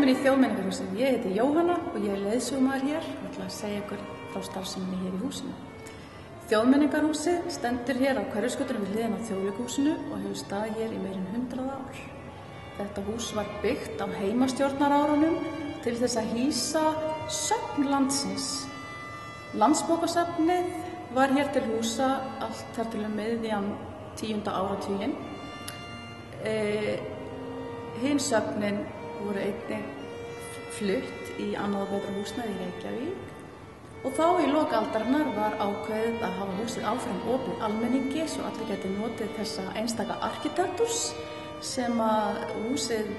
velkomin í Þjóðmenningarhúsið. Ég heiti Jóhanna og ég er leiðsögumaður hér og ætla að segja ykkur frá starfseminni hér í húsinu. Þjóðmenningarhúsið stendur hér á Hverfisgötunni við hliðina á Þjóðleikhúsinu og hefur staðið hér í meira en 100 ár. Þetta hús var byggt á heimastjórnarárunum til þess að hýsa söfn landsins. Landsbókasafnið var hér til húsa allt þar til miðjan 10. áratuginn. Hin söfnin voru einnig flutt í annað og betra húsnæði í Reykjavík og þá í lok aldarinnar var ákveðið að hafa húsið áfram opið almenningi svo allir geti notið þessa einstaka arkitektúrs sem að húsið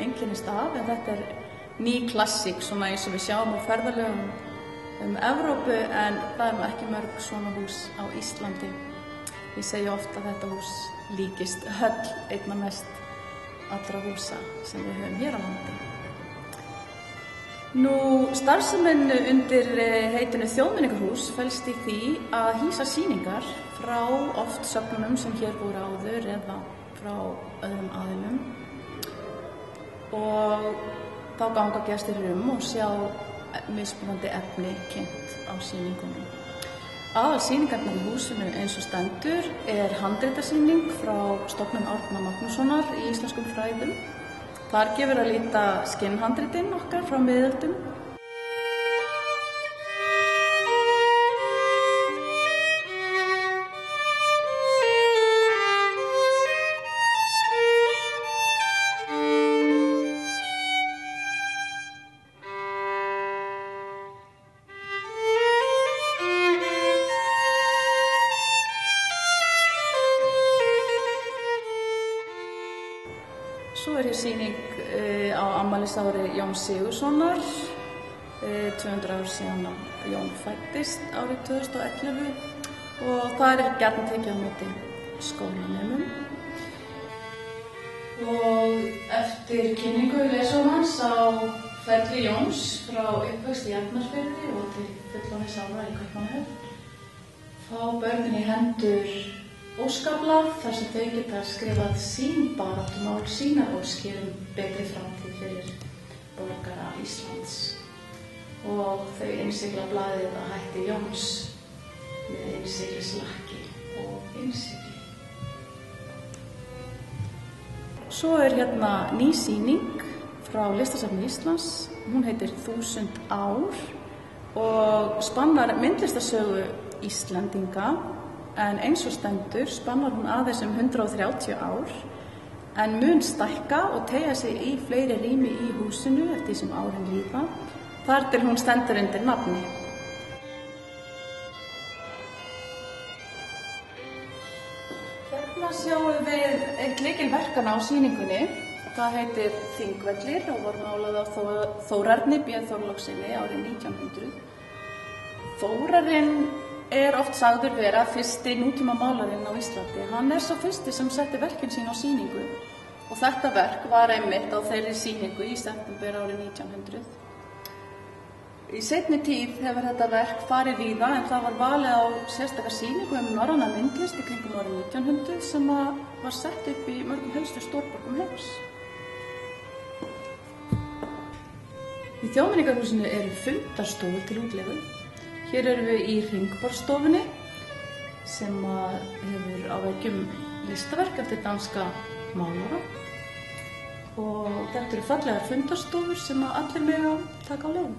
einkennist af, en þetta er ný klassík svona eins og við sjáum á ferðalögum Evrópu, en það er nú ekki mörg svona hús á Íslandi. Ég segi ofta að þetta hús líkist Höll einna mest allra húsa sem við höfum hér á landi. Starfsemin undir heitinu Þjóðmenningarhús felst í því að hýsa sýningar frá oft söfnunum sem hér voru áður eða frá öðrum aðilum og þá ganga gestir og sjá mismunandi efni kynnt á sýningunum. Aðalsýningarnar í húsinu eins og stendur er handritasýning frá stofnun Árna Magnússonar í íslenskum fræðum. Þar gefur að líta skinnhandritin okkar frá miðöldum. Svo er hér sýning á afmælisári Jóns Sigurðssonar, 200 ár síðan Jón fæddist árið 2011 og það er gjarnan tekið á móti skólanemum. Og eftir kynningu leiðsögumanns á ferli Jóns frá uppvöxt í Arnarfirði og til fullorðinsára í Kaupmannahöfn fá börnin í hendur óskablað þar sem þau geta skrifað sín baráttumál, sínar óskir betri framtíð fyrir borgara Íslands. Og þau innsigla blaðið að hætti Jóns með innsiglislakki og innsigli. Svo er hérna ný sýning frá Listasafni Íslands. Hún heitir 1000 ár og spannar myndlistarsögu Íslendinga. En eins og stendur spannar hún aðeins 130 ár en mun stækka og teygja sig í fleiri rými í húsinu eftir því sem árin líða, þar til hún stendur undir nafni. Hérna sjáum við eitt lykilverkanna á sýningunni. Það heitir Þingvellir og var málað á Þórarni B. Þorlákssyni árið 1900. Þórarinn er oft sagður vera fyrsti nútíma málarinn á Íslandi. Hann er svo fyrsti sem setti verkin sín á sýningu og þetta verk var einmitt á þeirri sýningu í september árið 1900. Í seinni tíð hefur þetta verk farið víða en það var valið á sérstakar sýningu norræna myndlist í kringum árið 1900 sem var sett upp í mörgum helstu stórborgum heims. Í Þjóðmenningarhúsinu eru fundarstofur til útleigu. Hér erum við í Hringborðsstofunni sem hefur á veggjum listaverk eftir danska málara og þetta eru fallegar fundarstofur sem allir mega taka á leiðum.